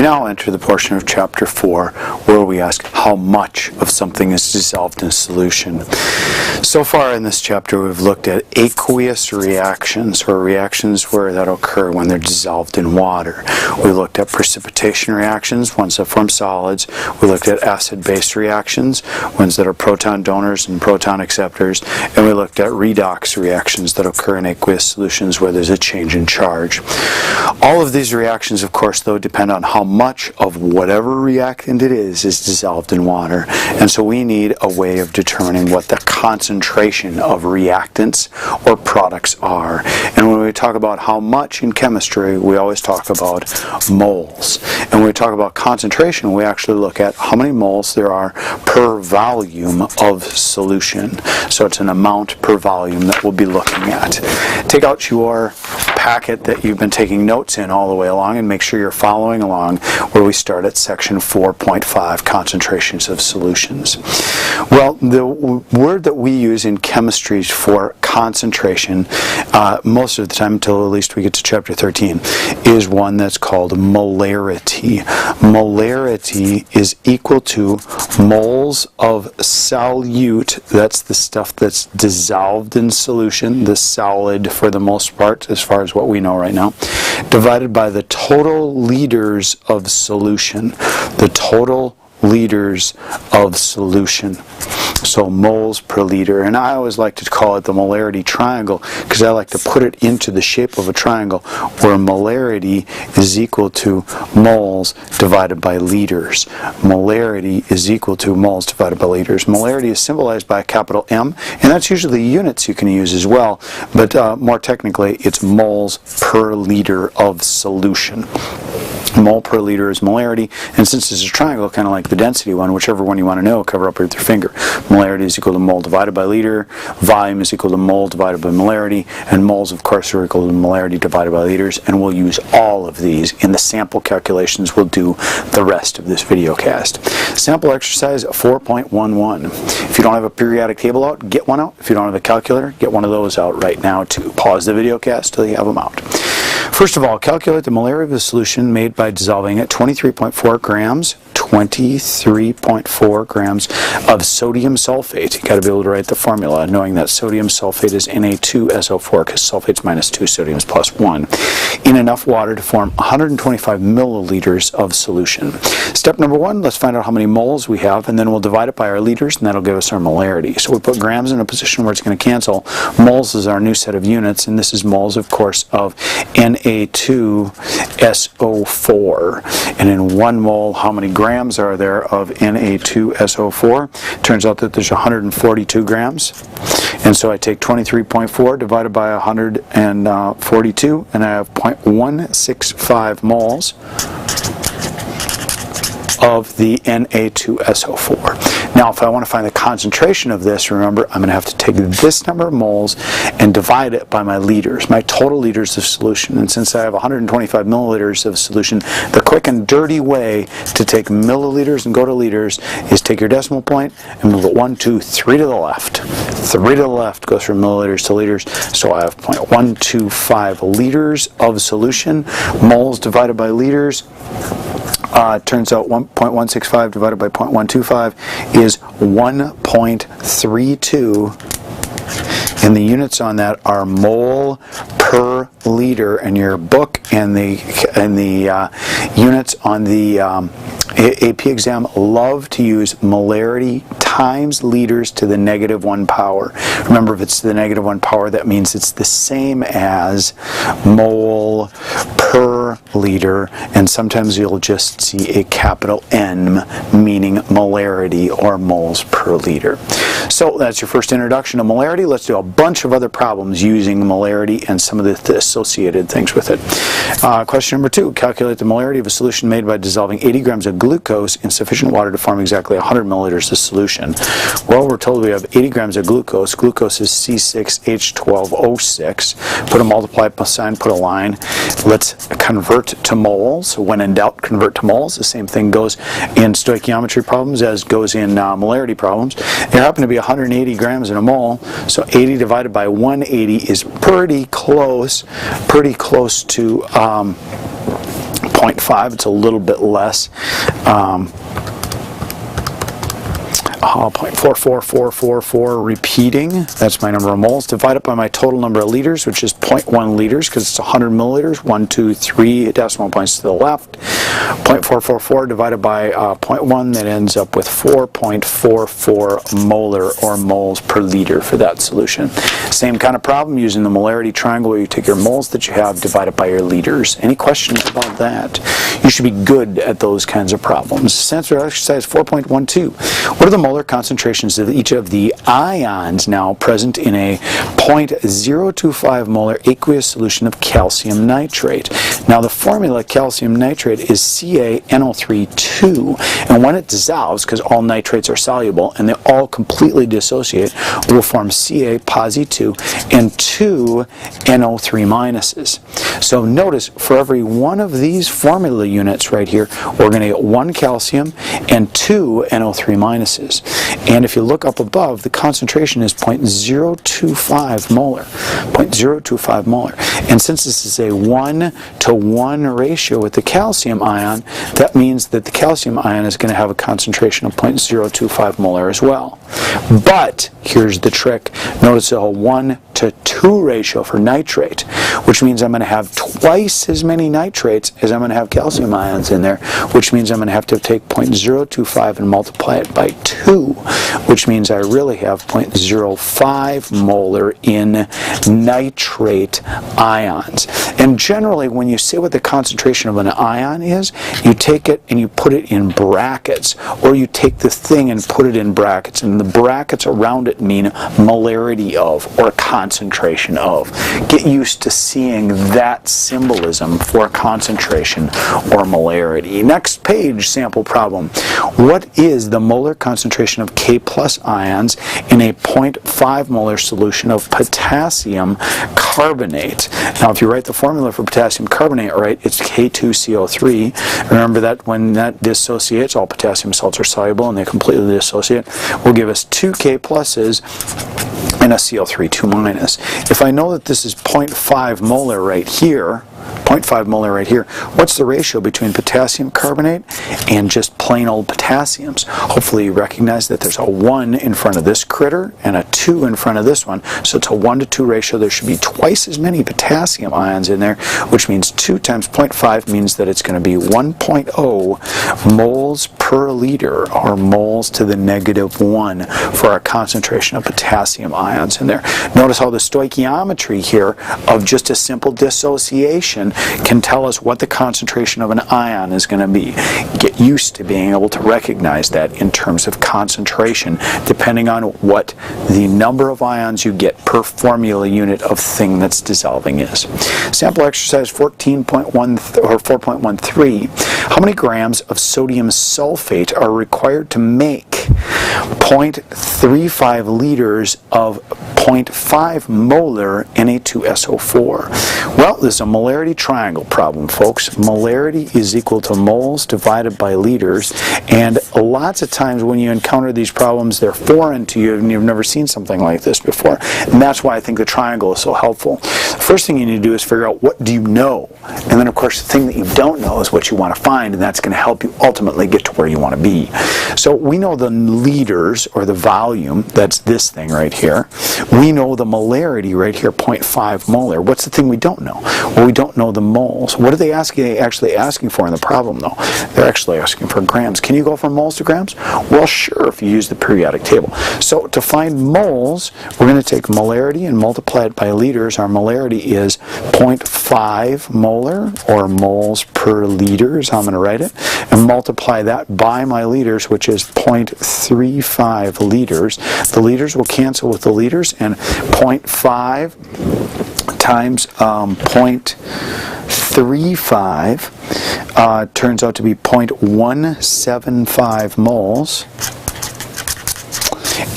now enter the portion of Chapter 4 where we ask how much of something is dissolved in a solution. So far in this chapter we've looked at aqueous reactions, or reactions where that occur when they're dissolved in water. We looked at precipitation reactions, ones that form solids. We looked at acid-base reactions, ones that are proton donors and proton acceptors. And we looked at redox reactions that occur in aqueous solutions where there's a change in charge. All of these reactions, of course, though, depend on how much of whatever reactant it is dissolved in water. And so we need a way of determining what the concentration of reactants or products are. And when we talk about how much in chemistry, we always talk about moles. And when we talk about concentration, we actually look at how many moles there are per volume of solution. So it's an amount per volume that we'll be looking at. Take out your packet that you've been taking notes in all the way along and make sure you're following along where we start at section 4.5, concentrations of solutions. Well, the word that we use in chemistry for concentration, most of the time until at least we get to chapter 13, is one that's called molarity. Molarity is equal to moles of solute, that's the stuff that's dissolved in solution, the solid for the most part as far as what we know right now, divided by the total liters of solution. The total liters of solution. So moles per liter. And I always like to call it the molarity triangle because I like to put it into the shape of a triangle where molarity is equal to moles divided by liters. Molarity is equal to moles divided by liters. Molarity is symbolized by a capital M, and that's usually units you can use as well, but more technically it's moles per liter of solution. Mole per liter is molarity, and since it's a triangle, kind of like the density one, whichever one you want to know, cover up with your finger. Molarity is equal to mole divided by liter, volume is equal to mole divided by molarity, and moles, of course, are equal to molarity divided by liters, and we'll use all of these in the sample calculations we'll do the rest of this video cast. Sample exercise 4.11. If you don't have a periodic table out, get one out. If you don't have a calculator, get one of those out right now too. Pause the video cast till you have them out. First of all, calculate the molarity of the solution made by dissolving at 23.4 grams of sodium sulfate. You've got to be able to write the formula, knowing that sodium sulfate is Na2SO4 because sulfate's minus 2, sodium's plus 1, in enough water to form 125 milliliters of solution. Step number 1, let's find out how many moles we have, and then we'll divide it by our liters, and that'll give us our molarity. So we put grams in a position where it's going to cancel. Moles is our new set of units, and this is moles, of course, of Na2SO4. And in 1 mole, how many grams are there of Na2SO4? Turns out that there's 142 grams. And so I take 23.4 divided by 142, and I have 0.165 moles of the Na2SO4. Now, if I want to find the concentration of this, remember, I'm going to have to take this number of moles and divide it by my liters, my total liters of solution. And since I have 125 milliliters of solution, the quick and dirty way to take milliliters and go to liters is take your decimal point and move it 1, 2, 3 to the left. 3 to the left goes from milliliters to liters, so I have 0.125 liters of solution. Moles divided by liters. Turns out 1.165 divided by 0.125 is 1.32, and the units on that are mole per liter in your book, and the units on the AP exam love to use molarity times liters to the -1 power. Remember, if it's to the -1 power, that means it's the same as mole per liter, and sometimes you'll just see a capital N, meaning molarity or moles per liter. So that's your first introduction to molarity. Let's do a bunch of other problems using molarity and some of the associated things with it. Question number 2, calculate the molarity of a solution made by dissolving 80 grams of glucose in sufficient water to form exactly 100 milliliters of solution. Well, we're told we have 80 grams of glucose. Glucose is C6H12O6. Put a multiply sign, put a line. Let's convert to moles. When in doubt, convert to moles. The same thing goes in stoichiometry problems as goes in molarity problems. There happen to be 180 grams in a mole, so 80 divided by 180 is pretty close to 0.5. It's a little bit less. 0.44444 repeating, that's my number of moles, divided by my total number of liters, which is 0.1 liters because it's 100 milliliters, 1, 2, 3 decimal points to the left. 0.444 divided by 0.1, that ends up with 4.44 molar or moles per liter for that solution. Same kind of problem using the molarity triangle where you take your moles that you have divided by your liters. Any questions about that? You should be good at those kinds of problems. Sensory exercise 4.12. What are the molar concentrations of each of the ions now present in a 0.025 molar aqueous solution of calcium nitrate? Now the formula calcium nitrate is CaNO3 and when it dissolves, because all nitrates are soluble and they all completely dissociate, will form Ca+2 and 2 NO3 minuses. So notice for every one of these formula units right here, we're going to get 1 calcium and 2 NO3 minuses. And if you look up above, the concentration is 0.025 molar. 0.025 molar. And since this is a 1-to-1 ratio with the calcium ion, that means that the calcium ion is going to have a concentration of 0.025 molar as well. But here's the trick. Notice a 1-to-2 ratio for nitrate, which means I'm going to have twice as many nitrates as I'm going to have calcium ions in there, which means I'm going to have to take 0.025 and multiply it by 2, which means I really have 0.05 molar in nitrate ions. And generally, when you say what the concentration of an ion is, you take it and you put it in brackets, or you take the thing and put it in brackets, and the brackets around it mean molarity of, or concentration of. Get used to seeing that symbolism for concentration or molarity. Next page, sample problem. What is the molar concentration of K+ ions in a 0.5 molar solution of potassium carbonate? Now, if you write the formula for potassium carbonate right, it's K2CO3. Remember that when that dissociates, all potassium salts are soluble and they completely dissociate, will give us 2 K pluses and a CO3 2 minus. If I know that this is 0.5 molar right here, 0.5 molar right here, what's the ratio between potassium carbonate and just plain old potassiums? Hopefully you recognize that there's a 1 in front of this critter and a 2 in front of this one, so it's a 1-to-2 ratio. There should be twice as many potassium ions in there, which means 2 times 0.5 means that it's going to be 1.0 moles per liter, or moles to the -1 for our concentration of potassium ions in there. Notice how the stoichiometry here of just a simple dissociation can tell us what the concentration of an ion is going to be. Get used to being able to recognize that in terms of concentration, depending on what the number of ions you get per formula unit of thing that's dissolving is. Sample exercise 4.13. How many grams of sodium sulfate are required to make 0.35 liters of 0.5 molar Na2SO4? Well, this is a molarity triangle problem, folks. Molarity is equal to moles divided by liters, and lots of times when you encounter these problems, they're foreign to you and you've never seen something like this before, and that's why I think the triangle is so helpful. The first thing you need to do is figure out what do you know, and then of course the thing that you don't know is what you want to find, and that's going to help you ultimately get to where you want to be. So we know the liters, or the volume, that's this thing right here. We know the molarity right here, 0.5 molar. What's the thing we don't know? Well, we don't know the moles. What are they actually asking for in the problem, though? They're actually asking for grams. Can you go from moles to grams? Well, sure, if you use the periodic table. So to find moles, we're going to take molarity and multiply it by liters. Our molarity is 0.5 molar, or moles per liter is how I'm going to write it, and multiply that by my liters, which is 0.35 liters. The liters will cancel with the liters, and 0.5 times 0.35 turns out to be 0.175 moles.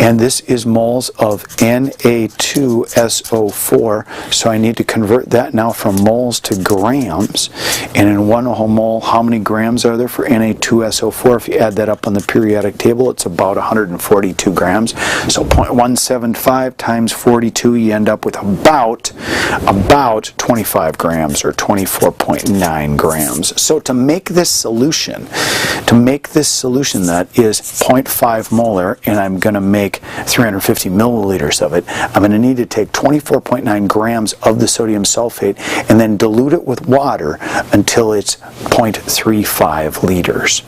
And this is moles of Na2SO4, so I need to convert that now from moles to grams. And in 1 whole mole, how many grams are there for Na2SO4? If you add that up on the periodic table, it's about 142 grams. So 0.175 times 42, you end up with about 25 grams, or 24.9 grams. So to make this solution that is 0.5 molar, and I'm going to make 350 milliliters of it, I'm going to need to take 24.9 grams of the sodium sulfate and then dilute it with water until it's 0.35 liters.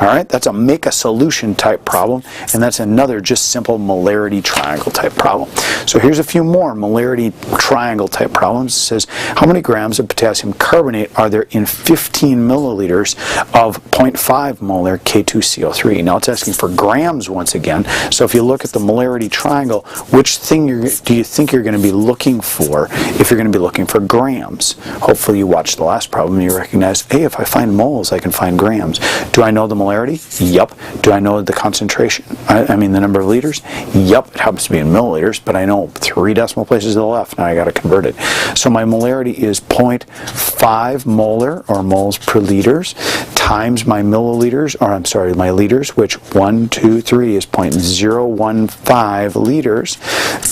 All right, that's a make a solution type problem, and that's another just simple molarity triangle type problem. So here's a few more molarity triangle type problems. It says, how many grams of potassium carbonate are there in 15 milliliters of 0.5 molar K2CO3? Now it's asking for grams once again. So if you look at the molarity triangle, which thing do you think you're going to be looking for if you're going to be looking for grams? Hopefully you watched the last problem and you recognize, hey, if I find moles, I can find grams. Do I know the molarity? Yup. Do I know the concentration? I mean the number of liters? Yup. It happens to be in milliliters, but I know 3 decimal places to the left. Now I got to convert it. So my molarity is 0.5 molar, or moles per liters, times my milliliters, or I'm sorry, my liters, which 1, 2, 3 is 0.015 liters.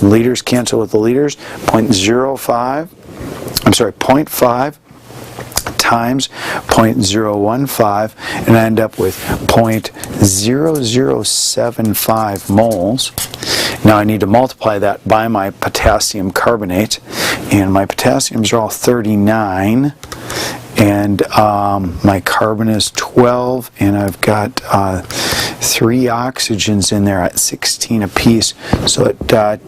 Liters cancel with the liters. 0.5 times 0.015, and I end up with 0.0075 moles. Now I need to multiply that by my potassium carbonate, and my potassiums are all 39, and my carbon is 12, and I've got 3 oxygens in there at 16 apiece, so it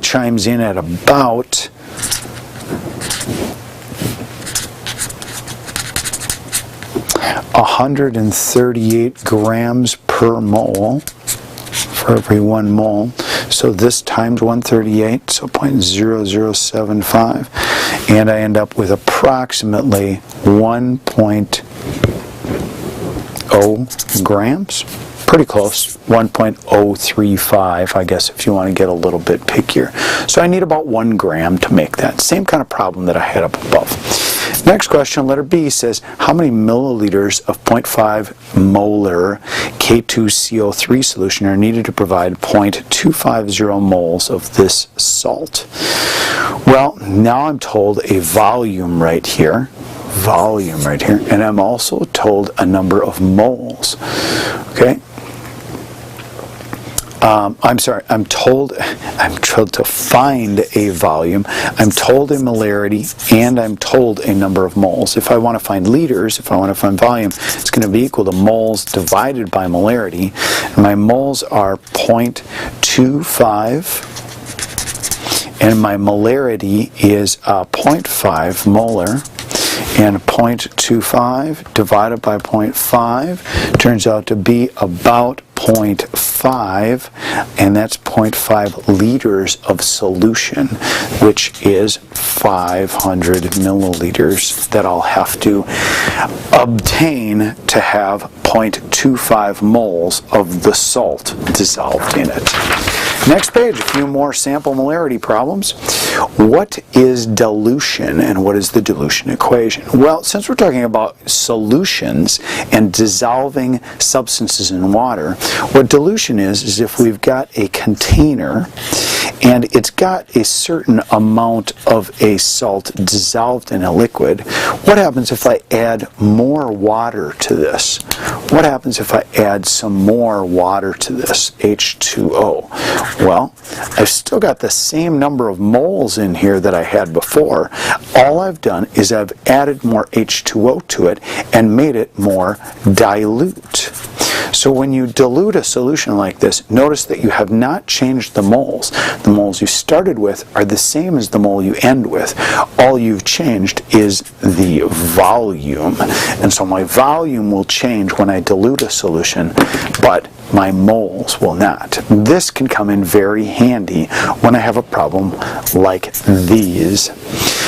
chimes in at about 138 grams per mole for every 1 mole. So this times 138, so 0.0075, and I end up with approximately 1.0 grams. Pretty close, 1.035, I guess, if you want to get a little bit pickier. So I need about 1 gram to make that. Same kind of problem that I had up above. Next question, letter B, says, how many milliliters of 0.5 molar K2CO3 solution are needed to provide 0.250 moles of this salt? Well, now I'm told a volume right here, and I'm also told a number of moles. Okay? I'm told to find a volume, I'm told a molarity, and I'm told a number of moles. If I want to find liters, if I want to find volume, it's going to be equal to moles divided by molarity. And my moles are 0.25, and my molarity is 0.5 molar. And 0.25 divided by 0.5 turns out to be about 0.5, and that's 0.5 liters of solution, which is 500 milliliters that I'll have to obtain to have 0.25 moles of the salt dissolved in it. Next page, a few more sample molarity problems. What is dilution, and what is the dilution equation? Well, since we're talking about solutions and dissolving substances in water, what dilution is if we've got a container and it's got a certain amount of a salt dissolved in a liquid. What happens if I add more water to this? What happens if I add some more water to this, H2O? Well, I've still got the same number of moles in here that I had before. All I've done is I've added more H2O to it and made it more dilute. So when you dilute a solution like this, notice that you have not changed the moles. The moles you started with are the same as the mole you end with. All you've changed is the volume. And so my volume will change when I dilute a solution, but my moles will not. This can come in very handy when I have a problem like these.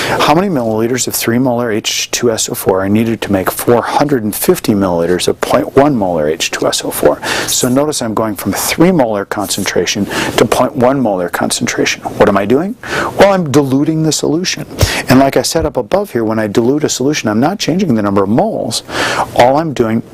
How many milliliters of 3 molar H2SO4 are needed to make 450 milliliters of 0.1 molar H2SO4? So notice I'm going from 3 molar concentration to 0.1 molar concentration. What am I doing? Well, I'm diluting the solution. And like I said up above here, when I dilute a solution, I'm not changing the number of moles. All I'm doing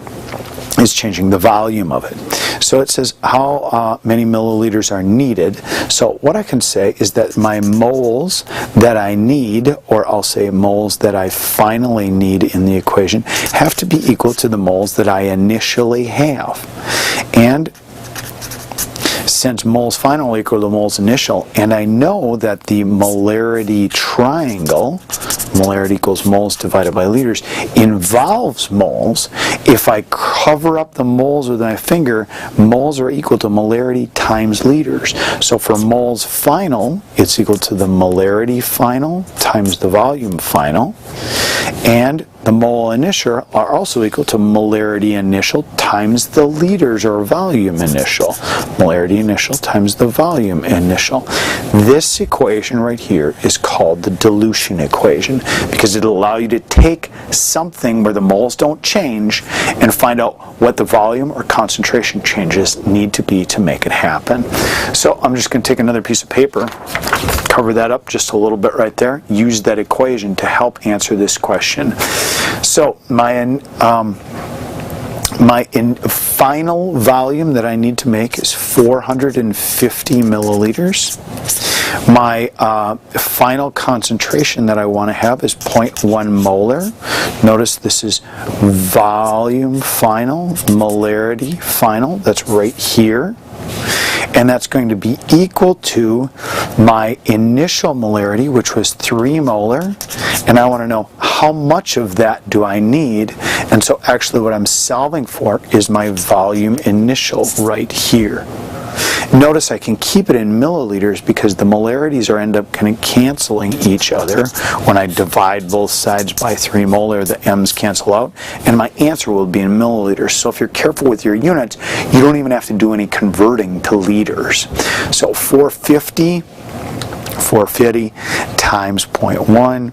is changing the volume of it. So it says how many milliliters are needed. So what I can say is that my moles that I need, or I'll say moles that I finally need in the equation, have to be equal to the moles that I initially have. And since moles final equal to moles initial, and I know that the molarity triangle, molarity equals moles divided by liters, involves moles. If I cover up the moles with my finger, moles are equal to molarity times liters. So for moles final, it's equal to the molarity final times the volume final. And the mole initial are also equal to molarity initial times the liters, or volume initial. Molarity initial times the volume initial. This equation right here is called the dilution equation, because it'll allow you to take something where the moles don't change and find out what the volume or concentration changes need to be to make it happen. So I'm just going to take another piece of paper, cover that up just a little bit right there, use that equation to help answer this question. So my final volume that I need to make is 450 milliliters. My final concentration that I want to have is 0.1 molar. Notice this is volume final, molarity final. That's right here. And that's going to be equal to my initial molarity, which was 3 molar. And I want to know how much of that do I need. And so actually what I'm solving for is my volume initial right here. Notice I can keep it in milliliters because the molarities end up kind of canceling each other. When I divide both sides by 3 molar, the m's cancel out, and my answer will be in milliliters. So if you're careful with your units, you don't even have to do any converting to liters. So 450 times 0.1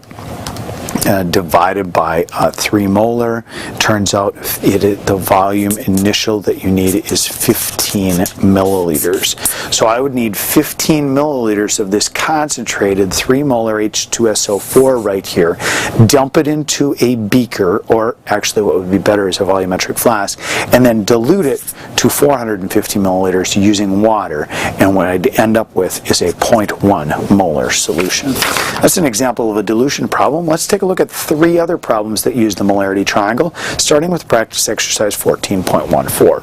divided by 3 molar. Turns out the volume initial that you need is 15 milliliters. So I would need 15 milliliters of this concentrated 3 molar H2SO4 right here. Dump it into a beaker, or actually what would be better is a volumetric flask, and then dilute it to 450 milliliters using water. And what I'd end up with is a 0.1 molar solution. That's an example of a dilution problem. Let's take a look at 3 other problems that use the molarity triangle, starting with practice exercise 14.14.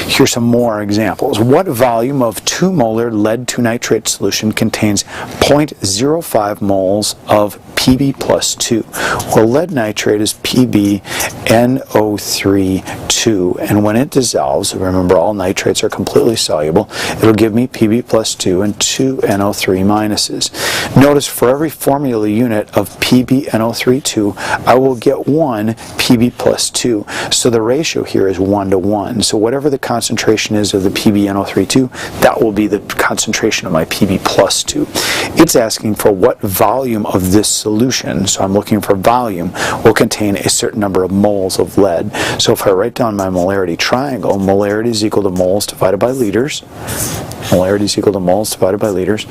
Here's some more examples. What volume of 2 molar lead 2 nitrate solution contains 0.05 moles of Pb plus 2? Well, lead nitrate is PbNO3 and when it dissolves, remember all nitrates are completely soluble, it'll give me Pb plus 2 and 2 NO3 minuses. Notice for every formula unit of PbNO3 I will get 1 Pb plus 2. So the ratio here is 1 to 1. So whatever the concentration is of the PbNO3 that will be the concentration of my Pb plus 2. It's asking for what volume of this solution, so I'm looking for volume, will contain a certain number of moles of lead. So if I write down my molarity triangle, molarity is equal to moles divided by liters. Molarity is equal to moles divided by liters.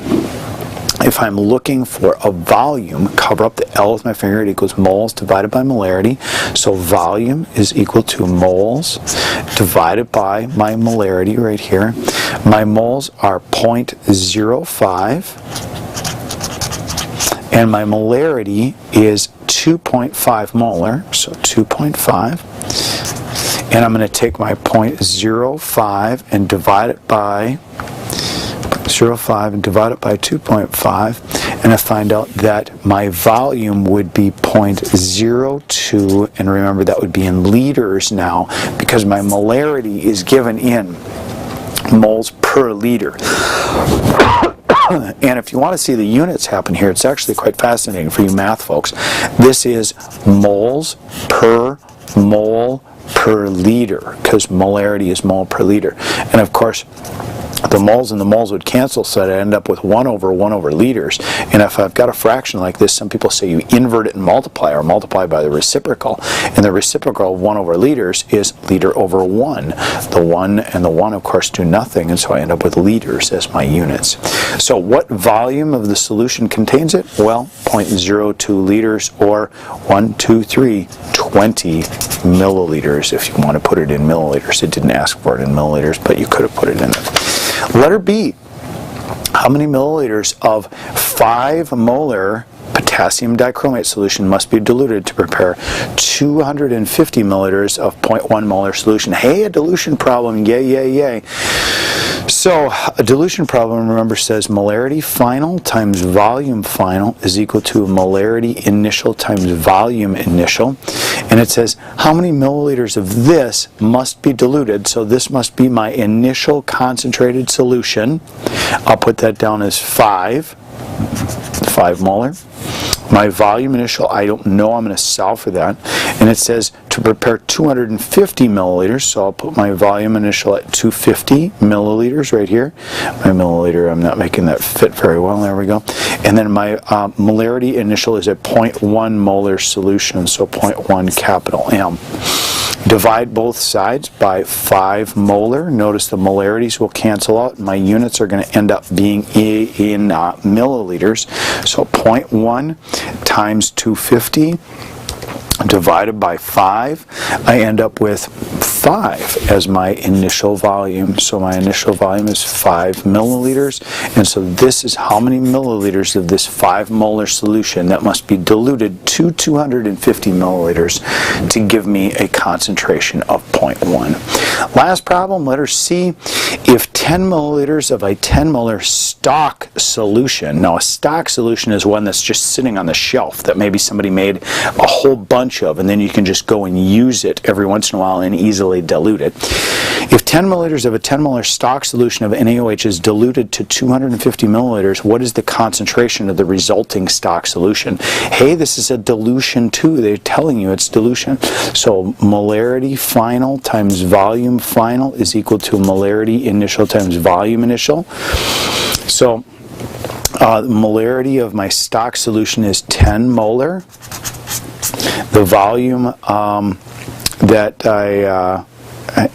If I'm looking for a volume, cover up the L with my finger, it equals moles divided by molarity. So volume is equal to moles divided by my molarity right here. My moles are 0.05 and my molarity is 2.5 molar, so 2.5. And I'm going to take my 0.05 and divide it by 2.5, and I find out that my volume would be 0.02, and remember that would be in liters now because my molarity is given in moles per liter. And if you want to see the units happen here, it's actually quite fascinating for you math folks. This is moles per mole per per liter, because molarity is mole per liter. And of course, the moles and the moles would cancel, so I'd end up with 1 over liters. And if I've got a fraction like this, some people say you invert it and multiply, or multiply by the reciprocal. And the reciprocal of 1 over liters is liter over 1. The 1 and the 1, of course, do nothing, and so I end up with liters as my units. So what volume of the solution contains it? Well, 0.02 liters, or 20 milliliters, if you want to put it in milliliters. It didn't ask for it in milliliters, but you could have put it in it. Letter B, how many milliliters of 5 molar potassium dichromate solution must be diluted to prepare 250 milliliters of 0.1 molar solution? Hey, a dilution problem, yay, yay, yay. So a dilution problem, remember, says molarity final times volume final is equal to molarity initial times volume initial. And it says how many milliliters of this must be diluted. So this must be my initial concentrated solution. I'll put that down as 5 molar. My volume initial, I don't know, I'm going to solve for that. And it says to prepare 250 milliliters, so I'll put my volume initial at 250 milliliters right here. My milliliter, I'm not making that fit very well, there we go. And then my molarity initial is at 0.1 molar solution, so 0.1 capital M. Divide both sides by 5 molar. Notice the molarities will cancel out. My units are going to end up being in milliliters. So 0.1 times 250 divided by 5, I end up with 5 as my initial volume. So my initial volume is 5 milliliters, and so this is how many milliliters of this 5 molar solution that must be diluted to 250 milliliters to give me a concentration of 0.1. Last problem, letter C. If 10 milliliters of a 10 molar stock solution, now a stock solution is one that's just sitting on the shelf that maybe somebody made a whole bunch of, and then you can just go and use it every once in a while and easily dilute it. If 10 milliliters of a 10 molar stock solution of NaOH is diluted to 250 milliliters, what is the concentration of the resulting stock solution? Hey, this is a dilution too. They're telling you it's dilution. So molarity final times volume final is equal to molarity initial times volume initial. So the molarity of my stock solution is 10 molar. The volume that I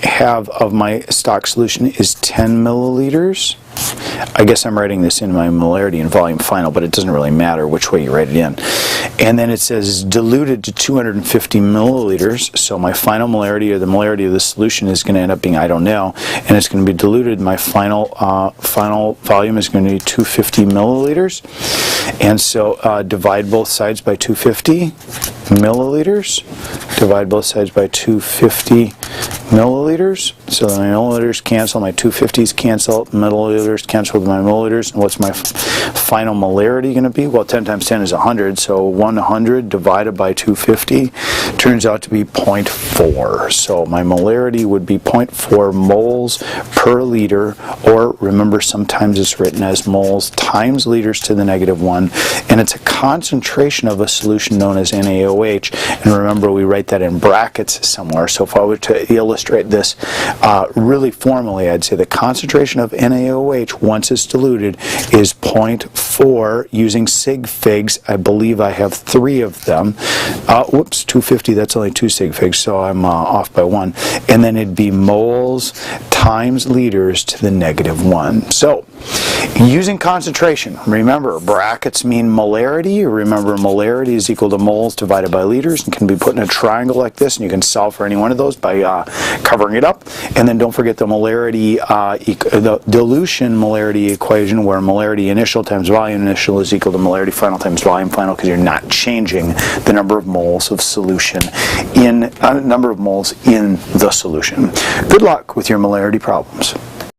have of my stock solution is 10 milliliters. I guess I'm writing this in my molarity and volume final, but it doesn't really matter which way you write it in. And then it says diluted to 250 milliliters, so my final molarity, or the molarity of the solution, is going to end up being, I don't know, and it's going to be diluted. My final volume is going to be 250 milliliters, and so divide both sides by 250 milliliters. Divide both sides by 250 milliliters. So my milliliters cancel, my 250s cancel, milliliters cancel with my milliliters. And what's my final molarity going to be? Well, 10 times 10 is 100, so 100 divided by 250 turns out to be 0.4. So my molarity would be 0.4 moles per liter, or remember, sometimes it's written as moles times liters to the -1, and it's a concentration of a solution known as NaOH. And remember, we write that in brackets somewhere. So if I were to illustrate this really formally, I'd say the concentration of NaOH once it's diluted is 0.4 using sig figs. I believe I have 3 of them. Whoops, 250, that's only 2 sig figs, so I'm off by 1. And then it'd be moles times liters to the -1. So using concentration, remember, brackets mean molarity. Remember, molarity is equal to moles divided by liters, and can be put in a triangle like this, and you can solve for any one of those by covering it up. And then don't forget the molarity, the dilution molarity equation, where molarity initial times volume initial is equal to molarity final times volume final, because you're not changing the number of moles of solution in number of moles in the solution. Good luck with your molarity problems.